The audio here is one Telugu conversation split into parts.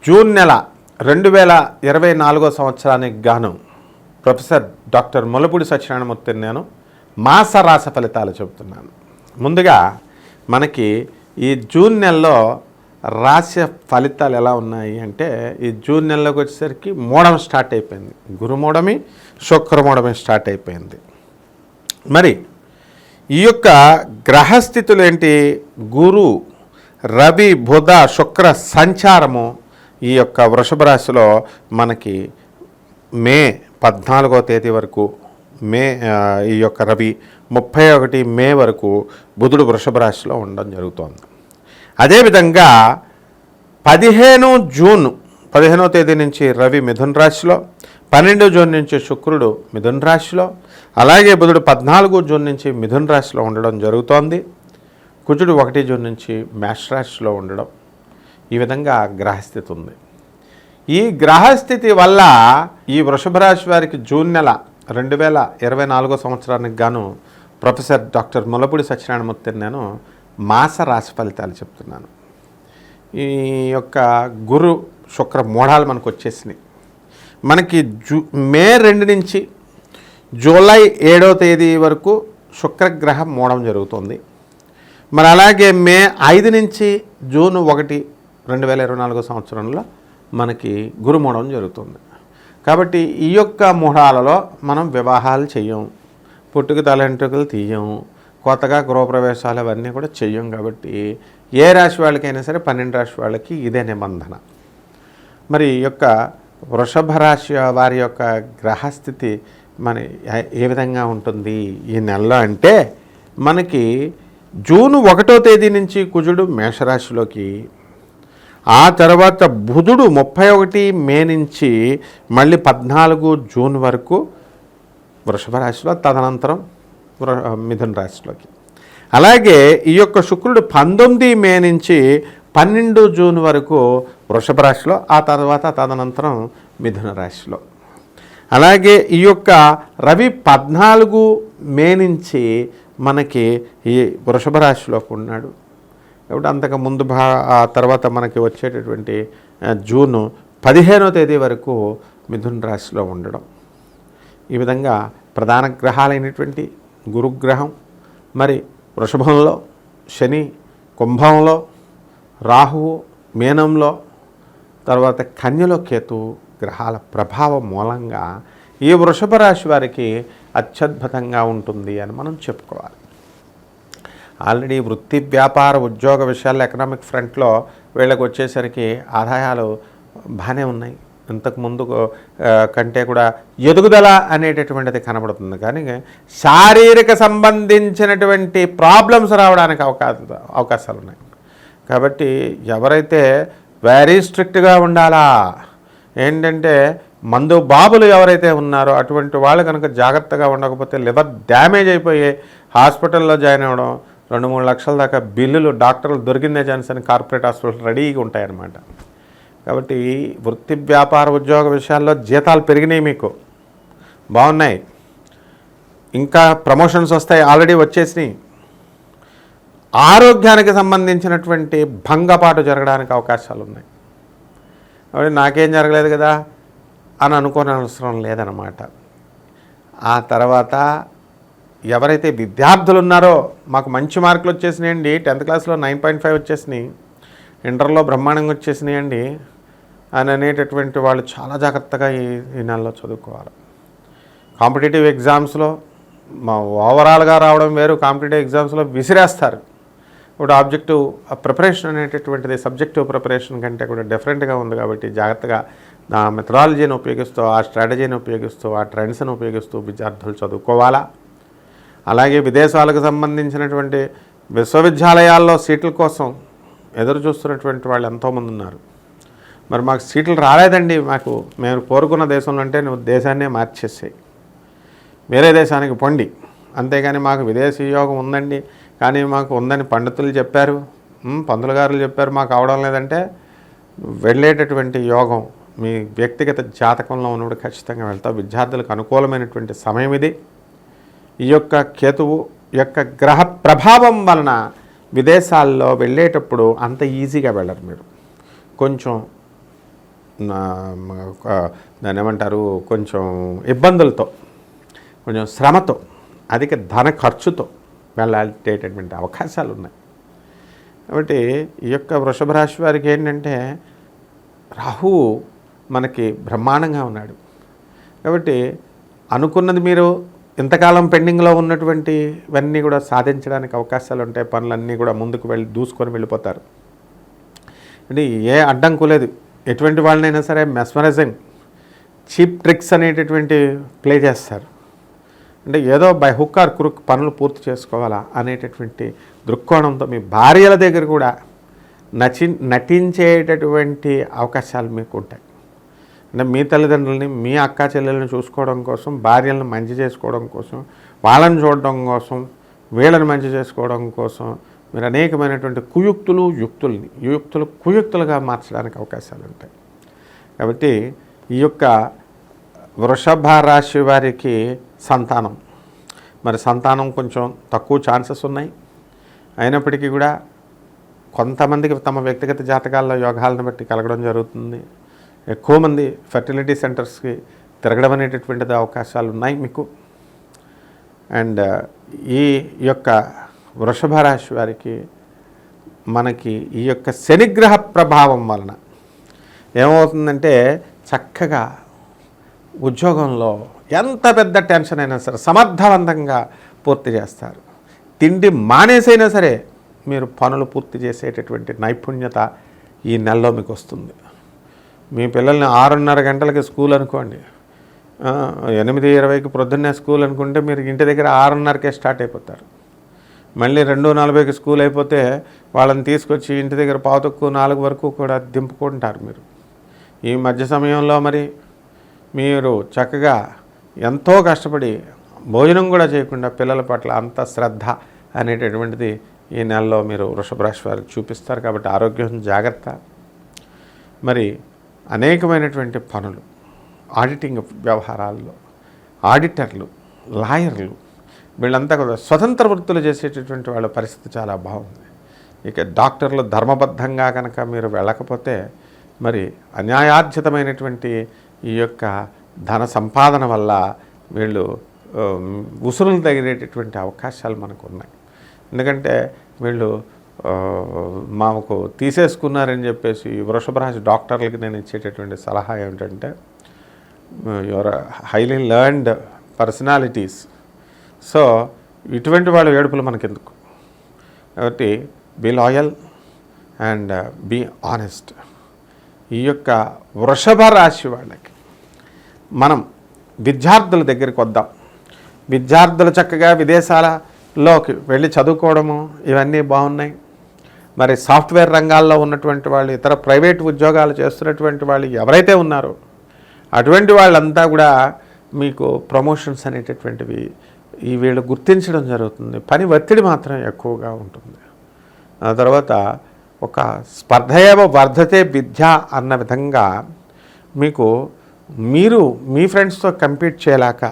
జూన్ నెల 2024 సంవత్సరానికి గాను ప్రొఫెసర్ డాక్టర్ ముల్లపూడి సత్యనారాయణమూర్తిని నేను మాస రాశి ఫలితాలు చెబుతున్నాను. ముందుగా మనకి ఈ జూన్ నెలలో రాశి ఫలితాలు ఎలా ఉన్నాయి అంటే, ఈ జూన్ నెలలోకి వచ్చేసరికి మూఢం స్టార్ట్ అయిపోయింది. గురుమూఢమి, శుక్రమూఢమి స్టార్ట్ అయిపోయింది. మరి ఈ యొక్క గ్రహస్థితులు ఏంటి? గురు, రవి, బుధ, శుక్ర సంచారము ఈ యొక్క వృషభ రాశిలో మనకి మే 14వ తేదీ వరకు ఈ యొక్క రవి 31 మే వరకు బుధుడు వృషభ రాశిలో ఉండడం జరుగుతోంది. అదేవిధంగా 15వ తేదీ నుంచి రవి మిథున రాశిలో, 12 జూన్ నుంచి శుక్రుడు మిథున రాశిలో, అలాగే బుధుడు 14 జూన్ నుంచి మిథున రాశిలో ఉండడం జరుగుతోంది. కుజుడు 1 జూన్ నుంచి మేష రాశిలో ఉండడం, ఈ విధంగా గ్రహస్థితి ఉంది. ఈ గ్రహస్థితి వల్ల ఈ వృషభ రాశి వారికి జూన్ నెల 2024 సంవత్సరానికి గాను ప్రొఫెసర్ డాక్టర్ ముల్లపూడి సత్యనారాయణమూర్తిని నేను మాస రాశి ఫలితాలు చెప్తున్నాను. ఈ యొక్క గురు శుక్ర మూఢాలు మనకు వచ్చేసినాయి. మనకి మే 2 నుంచి జూలై 7వ తేదీ వరకు శుక్రగ్రహం మూఢం జరుగుతుంది. మరి అలాగే మే 5 నుంచి జూన్ 1, 2024 సంవత్సరంలో మనకి గురుమూఢం జరుగుతుంది. కాబట్టి ఈ యొక్క మూఢాలలో మనం వివాహాలు చెయ్యం, పుట్టుక తలంటుకలు తీయం, కొత్తగా గృహప్రవేశాలు అవన్నీ కూడా చెయ్యం. కాబట్టి ఏ రాశి వాళ్ళకైనా సరే 12 రాశి వాళ్ళకి ఇదే నిబంధన. మరి ఈ యొక్క వృషభ రాశి వారి యొక్క గ్రహస్థితి మన ఏ విధంగా ఉంటుంది ఈ నెలలో అంటే, మనకి జూన్ 1వ తేదీ నుంచి కుజుడు మేషరాశిలోకి, ఆ తర్వాత బుధుడు 31 మే నుంచి మళ్ళీ 14 జూన్ వరకు వృషభ రాశిలో, తదనంతరం మిథున రాశిలోకి. అలాగే ఈ యొక్క శుక్రుడు 19 మే నుంచి 12 జూన్ వరకు వృషభ రాశిలో, ఆ తర్వాత తదనంతరం మిథున రాశిలో. అలాగే ఈ యొక్క రవి 14 మే నుంచి మనకి ఈ వృషభ రాశిలోకి ఉన్నాడు. కాబట్టి అంతకు ముందు ఆ తర్వాత మనకి వచ్చేటటువంటి జూన్ 15వ తేదీ వరకు మిథున రాశిలో ఉండడం. ఈ విధంగా ప్రధాన గ్రహాలైనటువంటి గురుగ్రహం మరి వృషభంలో, శని కుంభంలో, రాహువు మీనంలో, తర్వాత కన్యలో కేతు గ్రహాల ప్రభావం మూలంగా ఈ వృషభ రాశి వారికి అత్యద్భుతంగా ఉంటుంది అని మనం చెప్పుకోవాలి. ఆల్రెడీ వృత్తి, వ్యాపార, ఉద్యోగ విషయాల్లో ఎకనామిక్ ఫ్రంట్లో వీళ్ళకి వచ్చేసరికి ఆదాయాలు బాగానే ఉన్నాయి. ఇంతకుముందు కంటే కూడా ఎదుగుదల అనేటటువంటిది కనబడుతుంది. కానీ శారీరక సంబంధించినటువంటి ప్రాబ్లమ్స్ రావడానికి అవకాశాలు ఉన్నాయి. కాబట్టి ఎవరైతే వెరీ స్ట్రిక్ట్గా ఉండాలా, ఏంటంటే మందు బాబులు ఎవరైతే ఉన్నారో అటువంటి వాళ్ళు కనుక జాగ్రత్తగా ఉండకపోతే లివర్ డ్యామేజ్ అయిపోయి హాస్పిటల్లో జాయిన్ అవ్వడం, 2-3 లక్షల దాకా బిల్లులు డాక్టర్లు దొరికిందే ఛాన్స్ అని కార్పొరేట్ హాస్పిటల్ రెడీగా ఉంటాయన్నమాట. కాబట్టి వృత్తి, వ్యాపార, ఉద్యోగ విషయాల్లో జీతాలు పెరిగినాయి, మీకు బాగున్నాయి, ఇంకా ప్రమోషన్స్ వస్తాయి, ఆల్రెడీ వచ్చేసినాయి. ఆరోగ్యానికి సంబంధించినటువంటి భంగపాటు జరగడానికి అవకాశాలు ఉన్నాయి. కాబట్టి నాకేం జరగలేదు కదా అని అనుకోని అవసరం లేదన్నమాట. ఆ తర్వాత ఎవరైతే విద్యార్థులు ఉన్నారో, మాకు మంచి మార్కులు వచ్చేసినాయండి, 10th క్లాస్లో 9.5 వచ్చేసినాయి, ఇంటర్లో బ్రహ్మాండంగా వచ్చేసినాయండి అని అనేటటువంటి వాళ్ళు చాలా జాగ్రత్తగా ఈ నెలలో చదువుకోవాలి. కాంపిటేటివ్ ఎగ్జామ్స్లో ఓవరాల్గా రావడం వేరు, కాంపిటేటివ్ ఎగ్జామ్స్లో విసిరేస్తారు. ఇప్పుడు ఆబ్జెక్టివ్ ప్రిపరేషన్ అనేటటువంటిది సబ్జెక్టివ్ ప్రిపరేషన్ కంటే కూడా డిఫరెంట్గా ఉంది. కాబట్టి జాగ్రత్తగా ఆ మెథడాలజీని ఉపయోగిస్తూ, ఆ స్ట్రాటజీని ఉపయోగిస్తూ, ఆ ట్రెండ్స్ని ఉపయోగిస్తూ విద్యార్థులు చదువుకోవాలా. అలాగే విదేశాలకు సంబంధించినటువంటి విశ్వవిద్యాలయాల్లో సీట్ల కోసం ఎదురు చూస్తున్నటువంటి వాళ్ళు ఎంతోమంది ఉన్నారు. మరి మాకు సీట్లు రాలేదండి, మేము కోరుకున్న దేశంలో అంటే నువ్వు దేశాన్నే మార్చేసాయి, వేరే దేశానికి పొండి, అంతేగాని మాకు విదేశీ యోగం ఉందండి కానీ మాకు ఉందని పండితులు చెప్పారు, పంతులు గారులు చెప్పారు, మాకు అవడం లేదంటే వెళ్ళేటటువంటి యోగం మీ వ్యక్తిగత జాతకంలో ఉన్నప్పుడు ఖచ్చితంగా వెళ్తావు. విద్యార్థులకు అనుకూలమైనటువంటి సమయం ఇది. ఈ యొక్క కేతువు యొక్క గ్రహ ప్రభావం వలన విదేశాల్లో వెళ్ళేటప్పుడు అంత ఈజీగా వెళ్ళరు. మీరు కొంచెం దాన్ని ఏమంటారు, కొంచెం ఇబ్బందులతో, కొంచెం శ్రమతో, అధిక ధన ఖర్చుతో వెళ్ళేటటువంటి అవకాశాలు ఉన్నాయి. కాబట్టి ఈ యొక్క వృషభ రాశి వారికి ఏంటంటే రాహువు మనకి బ్రహ్మాండంగా ఉన్నాడు. కాబట్టి అనుకున్నది మీరు ఇంతకాలం పెండింగ్లో ఉన్నటువంటి ఇవన్నీ కూడా సాధించడానికి అవకాశాలు ఉంటాయి. పనులన్నీ కూడా ముందుకు దూసుకొని వెళ్ళిపోతారు. అంటే ఏ అడ్డంకు లేదు. ఎటువంటి వాళ్ళనైనా సరే మెస్మరైజింగ్ చీప్ ట్రిక్స్ అనేటటువంటి ప్లే చేస్తారు. అంటే ఏదో బై హుక్ ఆర్ క్రుక్ పనులు పూర్తి చేసుకోవాలా అనేటటువంటి దృక్కోణంతో మీ భార్యల దగ్గర కూడా నటించేటటువంటి అవకాశాలు మీకు ఉంటాయి. అంటే మీ తల్లిదండ్రులని, మీ అక్క చెల్లెలను చూసుకోవడం కోసం, భార్యలను మంచి చేసుకోవడం కోసం, వాళ్ళని చూడడం కోసం, వీళ్ళని మంచి చేసుకోవడం కోసం మీరు అనేకమైనటువంటి యుక్తులు కుయుక్తులుగా మార్చడానికి అవకాశాలు ఉంటాయి. కాబట్టి ఈ యొక్క వృషభ రాశి వారికి సంతానం కొంచెం తక్కువ ఛాన్సెస్ ఉన్నాయి. అయినప్పటికీ కూడా కొంతమందికి తమ వ్యక్తిగత జాతకాల్లో యోగాలను బట్టి కలగడం జరుగుతుంది. ఎక్కువ మంది ఫెర్టిలిటీ సెంటర్స్కి తిరగడం అనేటటువంటిది అవకాశాలు ఉన్నాయి మీకు. అండ్ ఈ యొక్క వృషభ రాశి వారికి మనకి ఈ యొక్క శనిగ్రహ ప్రభావం వలన ఏమవుతుందంటే చక్కగా ఉద్యోగంలో ఎంత పెద్ద టెన్షన్ అయినా సరే సమర్థవంతంగా పూర్తి చేస్తారు. తిండి మానేసైనా సరే మీరు పనులు పూర్తి చేసేటటువంటి నైపుణ్యత ఈ నెలలో మీకు వస్తుంది. మీ పిల్లల్ని 6:30 గంటలకి స్కూల్ అనుకోండి, 8:20కి ప్రొద్దున్నే స్కూల్ అనుకుంటే మీరు ఇంటి దగ్గర 6:30కే స్టార్ట్ అయిపోతారు. మళ్ళీ 2:40కి స్కూల్ అయిపోతే వాళ్ళని తీసుకొచ్చి ఇంటి దగ్గర 3:45 వరకు కూడా దింపుకుంటారు మీరు. ఈ మధ్య సమయంలో మరి మీరు చక్కగా ఎంతో కష్టపడి భోజనం కూడా చేయకుండా పిల్లల పట్ల అంత శ్రద్ధ అనేటటువంటిది ఈ నెలలో మీరు వృషభ రాశి వారికి చూపిస్తారు. కాబట్టి ఆరోగ్యం జాగ్రత్త. మరి అనేకమైనటువంటి పనులు, ఆడిటింగ్ వ్యవహారాల్లో ఆడిటర్లు, లాయర్లు వీళ్ళంతా కూడా స్వతంత్ర వృత్తులు చేసేటటువంటి వాళ్ళ పరిస్థితి చాలా బాగుంది. ఇక డాక్టర్లు ధర్మబద్ధంగా కనుక మీరు వెళ్ళకపోతే మరి అన్యాయార్జితమైనటువంటి ఈ యొక్క ధన సంపాదన వల్ల వీళ్ళు ఉసురులు తగిలేటటువంటి అవకాశాలు మనకు ఉన్నాయి. ఎందుకంటే వీళ్ళు మాకు తీసేసుకున్నారని చెప్పేసి వృషభ రాశి డాక్టర్లకి నేను ఇచ్చేటటువంటి సలహా ఏమిటంటే, your highly learned personalities, so ఇటువంటి వాళ్ళ ఏడుపులు మనకెందుకు. కాబట్టి be loyal and be honest. ఈ యొక్క వృషభ రాశి వాళ్ళకి మనం విద్యార్థుల దగ్గరికి వద్దాం. విద్యార్థులు చక్కగా విదేశాలలోకి వెళ్ళి చదువుకోవడము ఇవన్నీ బాగున్నాయి. మరి సాఫ్ట్వేర్ రంగాల్లో ఉన్నటువంటి వాళ్ళు, ఇతర ప్రైవేట్ ఉద్యోగాలు చేస్తున్నటువంటి వాళ్ళు ఎవరైతే ఉన్నారో అటువంటి వాళ్ళంతా కూడా మీకు ప్రమోషన్స్ అనేటటువంటివి ఈ వీళ్ళు గుర్తించడం జరుగుతుంది. పని ఒత్తిడి మాత్రం ఎక్కువగా ఉంటుంది. ఆ తర్వాత ఒక స్పర్ధయేవ వర్ధతే విద్య అన్న విధంగా మీరు మీ ఫ్రెండ్స్తో కంపీట్ చేయలేక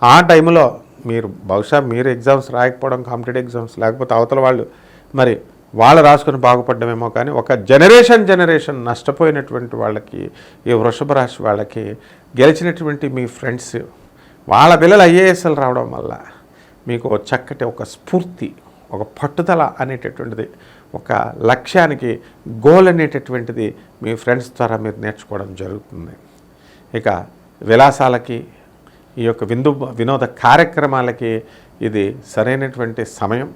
ఆ టైంలో బహుశా మీరు ఎగ్జామ్స్ రాయకపోవడం, కాంపిటేటివ్ ఎగ్జామ్స్, లేకపోతే అవతల వాళ్ళు రాసుకొని బాగుపడ్డమేమో, కానీ ఒక జనరేషన్ నష్టపోయినటువంటి వాళ్ళకి, ఈ వృషభ రాశి వాళ్ళకి గెలిచినటువంటి మీ ఫ్రెండ్స్ వాళ్ళ పిల్లలు ఐఏఎస్లు రావడం వల్ల మీకు చక్కటి ఒక స్ఫూర్తి, ఒక పట్టుదల అనేటటువంటిది, ఒక లక్ష్యానికి గోల్ అనేటటువంటిది మీ ఫ్రెండ్స్ ద్వారా మీరు నేర్చుకోవడం జరుగుతుంది. ఇక విలాసాలకి, ఈ యొక్క వినోద కార్యక్రమాలకి ఇది సరైనటువంటి సమయం.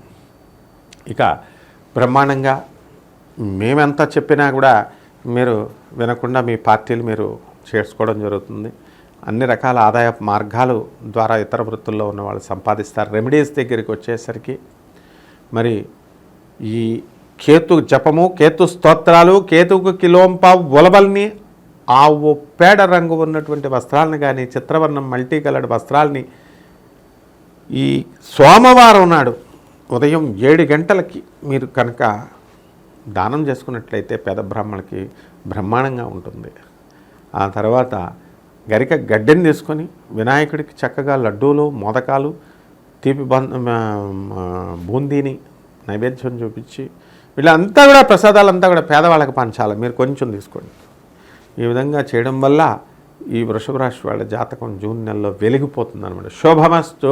ఇక బ్రహ్మాండంగా మేమెంత చెప్పినా కూడా మీరు వినకుండా మీ పార్టీలు మీరు చేసుకోవడం జరుగుతుంది. అన్ని రకాల ఆదాయ మార్గాలు ద్వారా ఇతర వృత్తుల్లో ఉన్న వాళ్ళు సంపాదిస్తారు. రెమెడీస్ దగ్గరికి వచ్చేసరికి మరి ఈ కేతు జపము, కేతు స్తోత్రాలు, కేతుకు కిలోంప ఉలబల్ని, ఆవు పేడ రంగు ఉన్నటువంటి వస్త్రాలను కానీ, చిత్రవర్ణం మల్టీ కలర్డ్ వస్త్రాలని ఈ సోమవారం నాడు ఉదయం 7 గంటలకి మీరు కనుక దానం చేసుకున్నట్లయితే పేద బ్రాహ్మణులకి బ్రహ్మాండంగా ఉంటుంది. ఆ తర్వాత గడ్డెని తీసుకొని వినాయకుడికి చక్కగా లడ్డూలు, మోదకాలు, తీపి బూందీని నైవేద్యం చూపించి వీళ్ళంతా కూడా ప్రసాదాలంతా కూడా పేదవాళ్ళకి పంచాలి. మీరు కొంచెం తీసుకోండి. ఈ విధంగా చేయడం వల్ల ఈ వృషభ రాశి వాళ్ళ జాతకం జూన్ నెలలో వెలిగిపోతుంది అనమాట. శుభమస్తు.